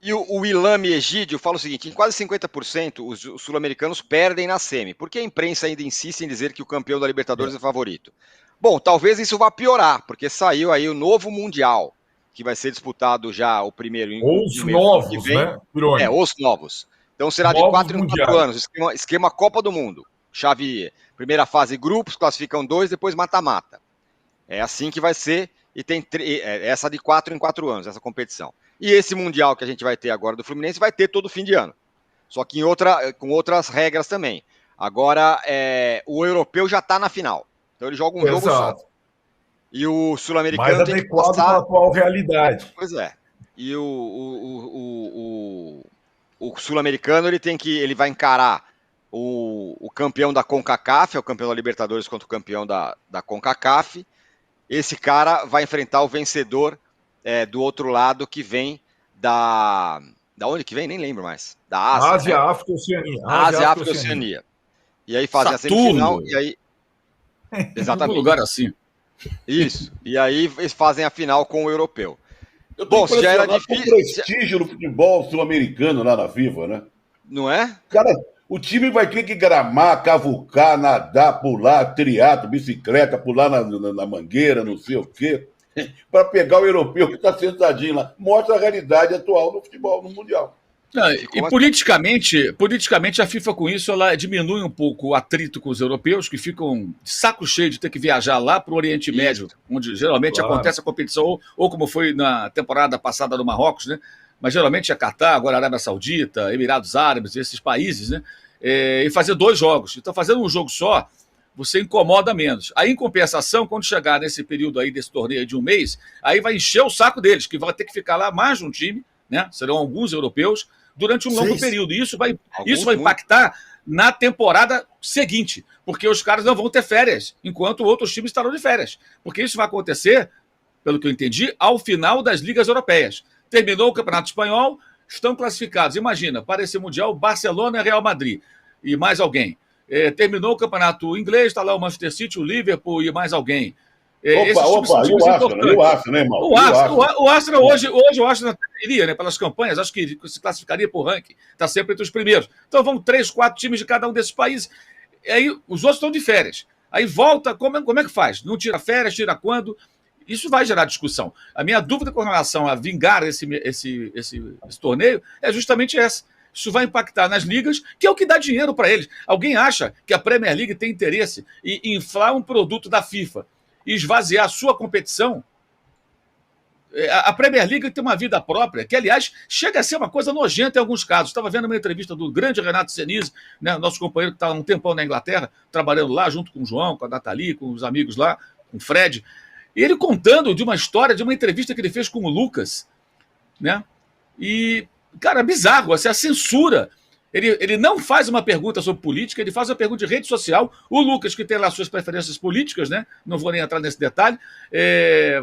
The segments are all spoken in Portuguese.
E o Ilame Egídio fala o seguinte: em quase 50%, os sul-americanos perdem na semi. Por que a imprensa ainda insiste em dizer que o campeão da Libertadores é favorito? Bom, talvez isso vá piorar, porque saiu aí o novo Mundial, que vai ser disputado já o primeiro Ou os no meio do ano que novos, vem. né, Pironi? Os novos. Então será de Novos 4 em 4 mundiais. anos, esquema Copa do Mundo. Chave, primeira fase grupos, classificam 2, depois mata-mata. É assim que vai ser, e tem essa de 4 em 4 anos, essa competição. E esse Mundial que a gente vai ter agora do Fluminense vai ter todo fim de ano. Só que com outras regras também. Agora, o europeu já está na final. Então ele joga um jogo só. Exato. E o Mais sul-americano tem que adequado para a passar. atual realidade. Pois é. E o sul-americano ele vai encarar o campeão da CONCACAF, é o campeão da Libertadores contra o campeão da CONCACAF. Esse cara vai enfrentar o vencedor do outro lado que vem da onde que vem? Nem lembro mais. Da Ásia, Ásia, né? África, Oceania. Ásia, África e Oceania. E aí fazem Saturno. a semifinal e aí... Exatamente. Algum lugar assim. Isso. E aí eles fazem a final com o europeu. Eu tô Bom, já era difícil... com o prestígio do futebol sul-americano lá na FIFA, né? Não é? Cara, o time vai ter que gramar, cavucar, nadar, pular, triatlo, bicicleta, pular na mangueira, não sei o quê, para pegar o europeu que está sentadinho lá. Mostra a realidade atual do futebol no Mundial. Não, e politicamente a FIFA com isso ela diminui um pouco o atrito com os europeus que ficam de saco cheio de ter que viajar lá para o Oriente Médio, onde geralmente acontece a competição, ou como foi na temporada passada no Marrocos, né? Mas geralmente é Catar, agora Arábia Saudita, Emirados Árabes, esses países, né? E fazer 2 jogos. Então, fazendo um jogo só, você incomoda menos. Aí, em compensação, quando chegar nesse período aí desse torneio de um mês, aí vai encher o saco deles, que vai ter que ficar lá mais de um time, né? Serão alguns europeus, durante um longo período. E isso vai impactar na temporada seguinte, porque os caras não vão ter férias, enquanto outros times estarão de férias. Porque isso vai acontecer, pelo que eu entendi, ao final das ligas europeias. Terminou o Campeonato Espanhol, estão classificados. Imagina, para esse Mundial, Barcelona e Real Madrid. E mais alguém. Terminou o Campeonato Inglês, está lá o Manchester City, o Liverpool e mais alguém. E o Arsenal, né, irmão? O Arsenal hoje o Arsenal iria, né, pelas campanhas, acho que se classificaria por ranking, está sempre entre os primeiros. Então vão 3, 4 times de cada um desses países. E aí os outros estão de férias. Aí volta, como é que faz? Não tira férias, tira quando? Isso vai gerar discussão. A minha dúvida com relação a vingar esse torneio é justamente essa. Isso vai impactar nas ligas, que é o que dá dinheiro para eles. Alguém acha que a Premier League tem interesse em inflar um produto da FIFA e esvaziar a sua competição? A Premier League tem uma vida própria, que, aliás, chega a ser uma coisa nojenta em alguns casos. Estava vendo uma entrevista do grande Renato Senise, né, nosso companheiro que está há um tempão na Inglaterra, trabalhando lá junto com o João, com a Nathalie, com os amigos lá, com o Fred. E ele contando de uma história, de uma entrevista que ele fez com o Lucas, né? E, cara, bizarro, assim, a censura. Ele não faz uma pergunta sobre política, ele faz uma pergunta de rede social. O Lucas, que tem lá suas preferências políticas, né? Não vou nem entrar nesse detalhe,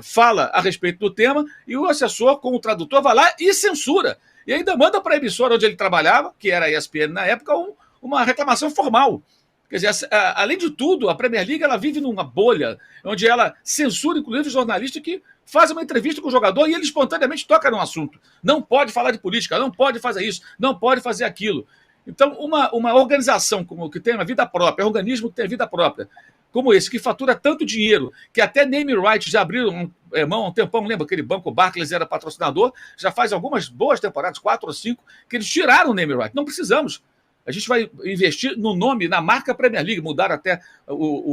fala a respeito do tema, e o assessor, com o tradutor, vai lá e censura. E ainda manda para a emissora onde ele trabalhava, que era a ESPN na época, uma reclamação formal. Quer dizer, além de tudo, a Premier League ela vive numa bolha onde ela censura, inclusive, jornalistas que fazem uma entrevista com o jogador e ele espontaneamente toca no assunto. Não pode falar de política, não pode fazer isso, não pode fazer aquilo. Então, uma organização como que tem uma vida própria, um organismo que tem vida própria, como esse, que fatura tanto dinheiro, que até name rights já abriram mão há um tempão, lembra aquele banco Barclays era patrocinador, já faz algumas boas temporadas, 4 ou 5, que eles tiraram o name rights. Não precisamos. A gente vai investir no nome, na marca Premier League, mudar até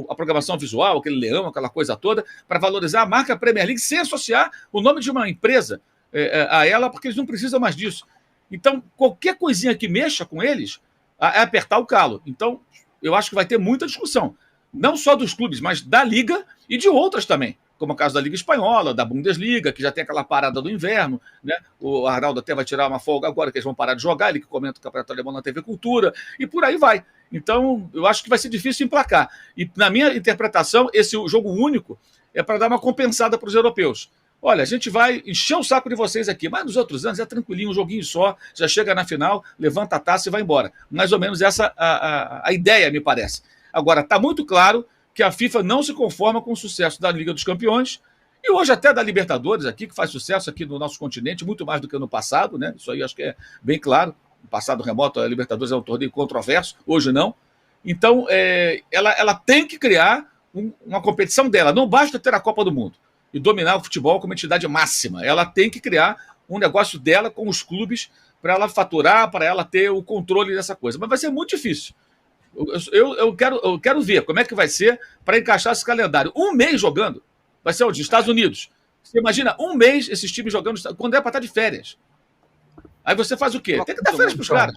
a programação visual, aquele leão, aquela coisa toda, para valorizar a marca Premier League sem associar o nome de uma empresa a ela, porque eles não precisam mais disso. Então, qualquer coisinha que mexa com eles é apertar o calo. Então, eu acho que vai ter muita discussão, não só dos clubes, mas da Liga e de outras também, como o caso da Liga Espanhola, da Bundesliga, que já tem aquela parada do inverno, né? O Arnaldo até vai tirar uma folga agora, que eles vão parar de jogar, ele que comenta o Campeonato Alemão na TV Cultura, e por aí vai. Então, eu acho que vai ser difícil emplacar. E, na minha interpretação, esse jogo único é para dar uma compensada para os europeus. Olha, a gente vai encher o saco de vocês aqui, mas nos outros anos é tranquilinho, um joguinho só, já chega na final, levanta a taça e vai embora. Mais ou menos essa a ideia, me parece. Agora, está muito claro que a FIFA não se conforma com o sucesso da Liga dos Campeões E hoje até da Libertadores aqui, que faz sucesso aqui no nosso continente, muito mais do que no passado, né? Isso aí acho que é bem claro. No passado remoto, a Libertadores é um torneio controverso, hoje não. Então, ela tem que criar uma competição dela. Não basta ter a Copa do Mundo e dominar o futebol como entidade máxima. Ela tem que criar um negócio dela com os clubes para ela faturar, para ela ter o controle dessa coisa. Mas vai ser muito difícil. Eu quero ver como é que vai ser para encaixar esse calendário. Um mês jogando, vai ser onde? Estados Unidos. Você imagina um mês esses times jogando, quando é para estar de férias. Aí você faz o quê? Tem que dar férias para os caras.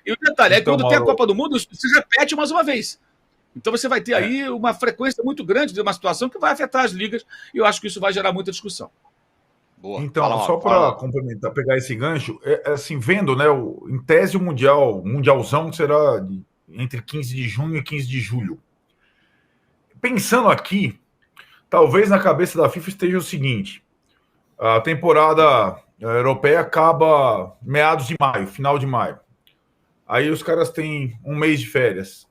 E o detalhe é que quando tem a Copa do Mundo, se repete mais uma vez. Então você vai ter aí uma frequência muito grande de uma situação que vai afetar as ligas, e eu acho que isso vai gerar muita discussão. Boa. Então, só para complementar, pegar esse gancho, assim, vendo, né, em tese o mundialzão será entre 15 de junho e 15 de julho. Pensando aqui, talvez na cabeça da FIFA esteja o seguinte: a temporada europeia acaba meados de maio, final de maio. Aí os caras têm um mês de férias.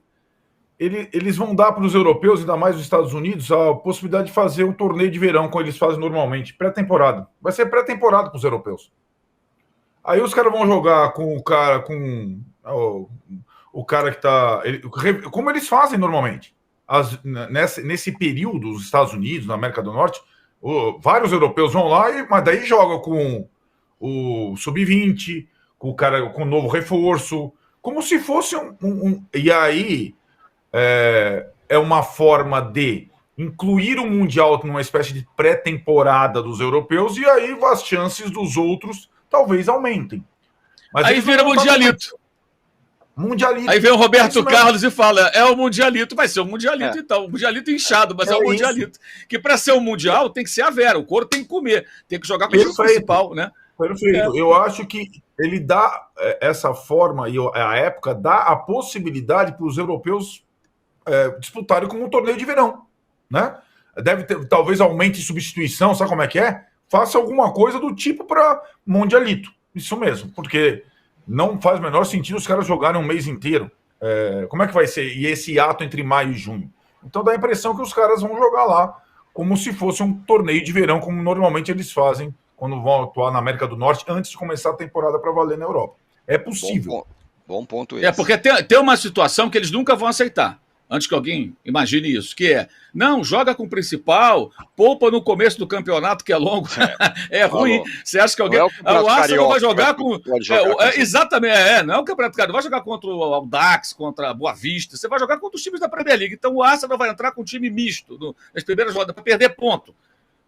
Eles vão dar para os europeus, ainda mais os Estados Unidos, a possibilidade de fazer um torneio de verão, como eles fazem normalmente, pré-temporada. Vai ser pré-temporada para os europeus. Aí os caras vão jogar com o cara, o cara que está... Como eles fazem normalmente. Nesse período, os Estados Unidos, na América do Norte, vários europeus vão lá, mas daí jogam com o Sub-20, com o cara com o novo reforço, como se fosse e aí é uma forma de incluir o Mundial numa espécie de pré-temporada dos europeus, e aí as chances dos outros talvez aumentem. Mas aí vira Mundialito. Aí vem o Roberto Carlos e fala: é o Mundialito, vai ser o Mundialito então. O Mundialito inchado, mas é o Mundialito. Isso. Que para ser um Mundial tem que ser a Vera, o couro tem que comer, tem que jogar com o time principal, né? Perfeito. Eu acho que ele dá essa forma, e a época dá a possibilidade para os europeus disputarem como um torneio de verão, né? Deve ter, talvez aumente substituição, sabe como é que é? Faça alguma coisa do tipo para Mundialito. Isso mesmo, porque não faz o menor sentido os caras jogarem um mês inteiro. Como é que vai ser? E esse ato entre maio e junho? Então dá a impressão que os caras vão jogar lá como se fosse um torneio de verão, como normalmente eles fazem quando vão atuar na América do Norte, antes de começar a temporada para valer na Europa. É possível. Bom ponto esse. Porque tem uma situação que eles nunca vão aceitar, antes que alguém imagine isso, que não, joga com o principal, poupa no começo do campeonato, que é longo, é ruim. Você acha que alguém... O Arsenal vai jogar com... Exatamente, não é o Campeonato Carioca, vai jogar contra o Audax, contra a Boa Vista, você vai jogar contra os times da Premier League. Então o Arsenal vai entrar com um time misto nas primeiras rodadas, para perder ponto,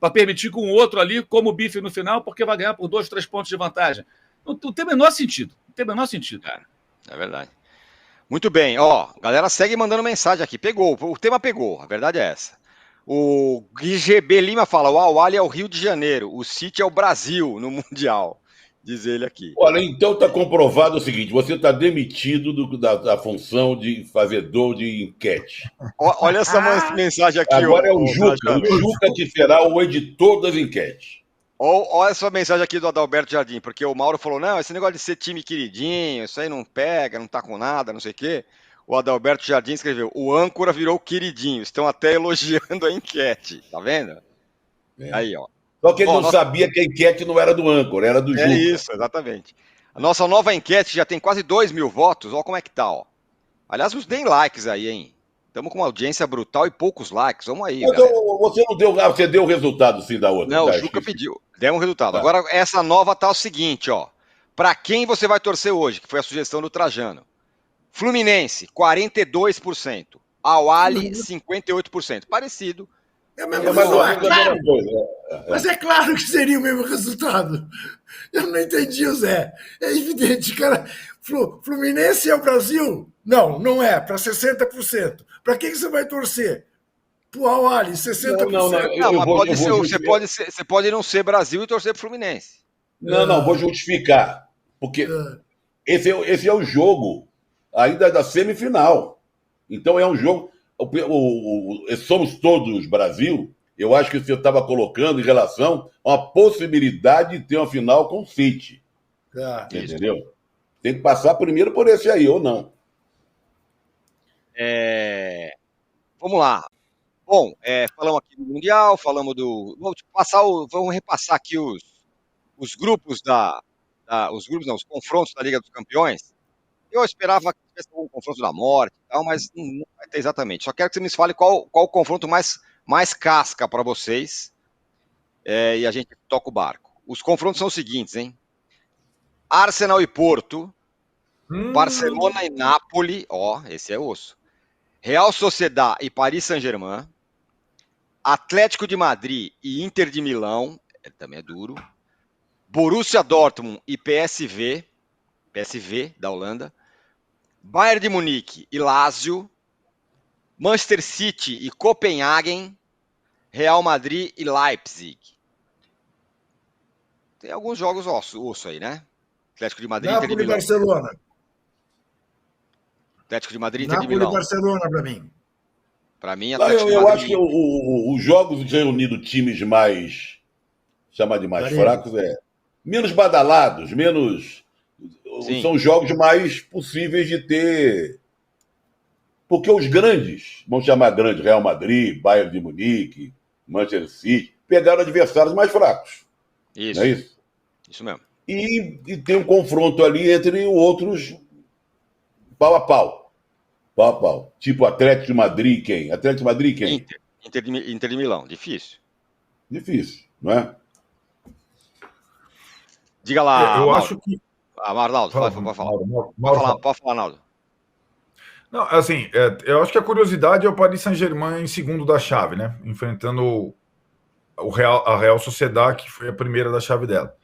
para permitir com o outro ali, como o bife no final, porque vai ganhar por 2, 3 pontos de vantagem. Não tem o menor sentido. Não tem o menor sentido. É verdade. Muito bem, galera segue mandando mensagem aqui. Pegou, o tema pegou, a verdade é essa. O GGB Lima fala: o Al-Ahly é o Rio de Janeiro, o City é o Brasil no Mundial, diz ele aqui. Olha, então está comprovado o seguinte: você está demitido da função de fazedor de enquete. Olha essa mensagem aqui. Agora é o Juca que será o editor das enquetes. Olha essa mensagem aqui do Adalberto Jardim, porque o Mauro falou: não, esse negócio de ser time queridinho, isso aí não pega, não tá com nada, não sei o quê. O Adalberto Jardim escreveu: o âncora virou queridinho, estão até elogiando a enquete, tá vendo? Aí, ó. Só que ele não sabia que a enquete não era do âncora, era do Juca. É isso, exatamente. A nossa nova enquete já tem quase 2.000 votos, olha como é que tá, ó. Aliás, nos deem likes aí, hein? Estamos com uma audiência brutal e poucos likes. Vamos aí, galera. Você não deu, você deu o resultado sim da outra. Não, o Juca pediu. Deu um resultado. Tá. Agora, essa nova tá o seguinte, ó. Para quem você vai torcer hoje, que foi a sugestão do Trajano. Fluminense, 42%. Al-Ahly, 58%. Parecido. Mas é claro que seria o mesmo resultado. Eu não entendi, Zé. É evidente, cara. Fluminense é o Brasil? Não, não é. Para 60%. Para quem você vai torcer? Pro Al-Ahly, 60%. Você pode não ser Brasil e torcer pro Fluminense. Não, vou justificar. Porque esse é o jogo ainda da semifinal. Então é um jogo... somos todos Brasil. Eu acho que você estava colocando em relação a uma possibilidade de ter uma final com o City. Entendeu? Isso. Tem que passar primeiro por esse aí, ou não. Vamos lá. Bom, falamos aqui do Mundial, falamos do... Vamos repassar aqui os grupos os confrontos da Liga dos Campeões. Eu esperava que tivesse algum confronto da morte e tal, mas não vai ter exatamente. Só quero que você me fale qual o confronto mais casca para vocês, e a gente toca o barco. Os confrontos são os seguintes, hein? Arsenal e Porto, Barcelona e Napoli, esse é osso. Real Sociedad e Paris Saint-Germain, Atlético de Madrid e Inter de Milão, também é duro. Borussia Dortmund e PSV da Holanda, Bayern de Munique e Lazio, Manchester City e Copenhagen, Real Madrid e Leipzig. Tem alguns jogos osso aí, né? Atlético de Madrid, Napoli Inter de Milão. Barcelona. Atlético de Madrid, Inter de Napoli Milão. Barcelona para mim. Para mim, Atlético de Eu Madrid. acho que os jogos reunindo times mais, chamar de mais fracos, menos badalados, Sim. são os jogos mais possíveis de ter. Porque os grandes, vamos chamar grandes, Real Madrid, Bayern de Munique, Manchester City, pegaram adversários mais fracos. Isso. Não é isso? Isso mesmo. E tem um confronto ali entre outros pau a pau. Pau a pau. Tipo Atlético de Madrid, quem? Atlético de Madrid, quem? Inter de Milão, difícil. Difícil, não é? Diga lá, Eu Mauro. acho que... Arnaldo, pode falar. Mauro, Pode falar, Arnaldo. Não, assim, eu acho que a curiosidade é o Paris Saint-Germain em segundo da chave, né? Enfrentando a Real Sociedad, que foi a primeira da chave dela.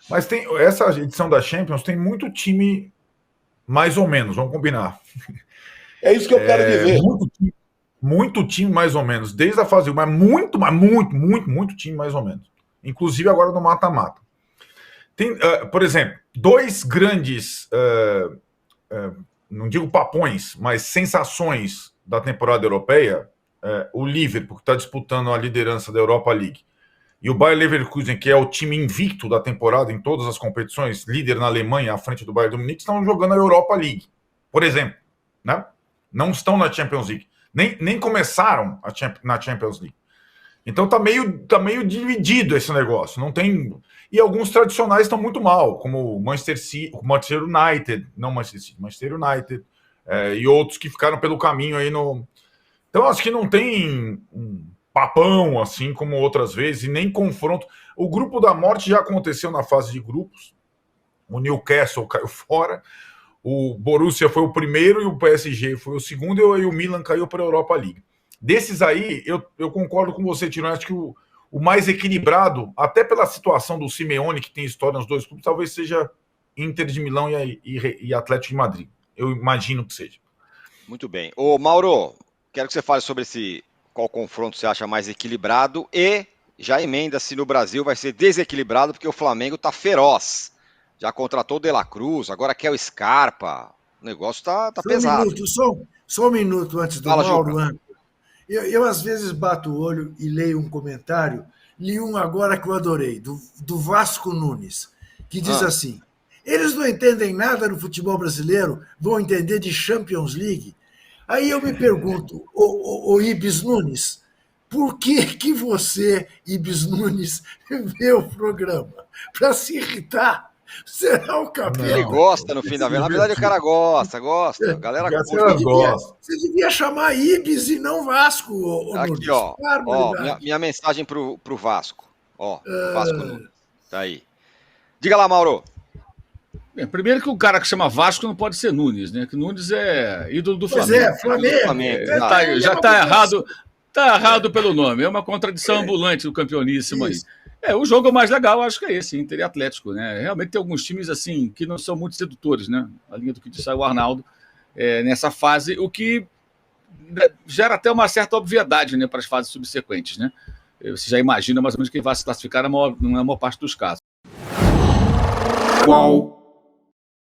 Mas essa edição da Champions tem muito time mais ou menos, vamos combinar. É isso que eu quero dizer. Muito time mais ou menos, desde a fase 1, mas muito time mais ou menos. Inclusive agora no mata-mata. Tem, por exemplo, dois grandes, não digo papões, mas sensações da temporada europeia, o Liverpool, que está disputando a liderança da Europa League, e o Bayer Leverkusen, que é o time invicto da temporada em todas as competições, líder na Alemanha, à frente do Bayern de Munique, estão jogando a Europa League, por exemplo. Né? Não estão na Champions League. Nem começaram na Champions League. Então tá meio dividido esse negócio. Não tem... E alguns tradicionais estão muito mal, como o Manchester United, Manchester United, e outros que ficaram pelo caminho aí no... Então acho que não tem um papão, assim como outras vezes, e nem confronto. O grupo da morte já aconteceu na fase de grupos. O Newcastle caiu fora, o Borussia foi o primeiro e o PSG foi o segundo, e o Milan caiu para a Europa League. Desses aí, eu concordo com você, Tirone. Acho que o mais equilibrado, até pela situação do Simeone, que tem história nos dois clubes, talvez seja Inter de Milão e Atlético de Madrid. Eu imagino que seja. Muito bem. Ô, Mauro, quero que você fale sobre qual confronto você acha mais equilibrado e já emenda se no Brasil vai ser desequilibrado, porque o Flamengo tá feroz. Já contratou o De La Cruz, agora quer o Scarpa. O negócio tá pesado. Só um minuto antes do Fala, Mauro. Eu às vezes bato o olho e leio um comentário. Li um agora que eu adorei, do Vasco Nunes, que diz assim: eles não entendem nada do futebol brasileiro, vão entender de Champions League. Aí eu me pergunto, o Ibis Nunes, por que você, Ibis Nunes, vê o programa? Para se irritar? Será o capeta? Ele gosta no fim da vida. Na verdade, o cara gosta. A galera gosta. Você devia chamar Ibis e não Vasco. Aqui, ó. Minha mensagem pro Vasco. Ó, Vasco Nunes. Tá aí. Diga lá, Mauro. Bem, primeiro que o cara que chama Vasco não pode ser Nunes, né? Que Nunes é ídolo do Flamengo. Pois Flamengo. Já tá errado. Tá errado pelo nome. É uma contradição ambulante do campeoníssimo aí. O jogo mais legal, acho que é esse, Inter e Atlético, né? Realmente tem alguns times assim que não são muito sedutores, né? A linha do que disse o Arnaldo nessa fase, o que gera até uma certa obviedade, né, para as fases subsequentes, né? Você já imagina mais ou menos quem vai se classificar na maior parte dos casos. Qual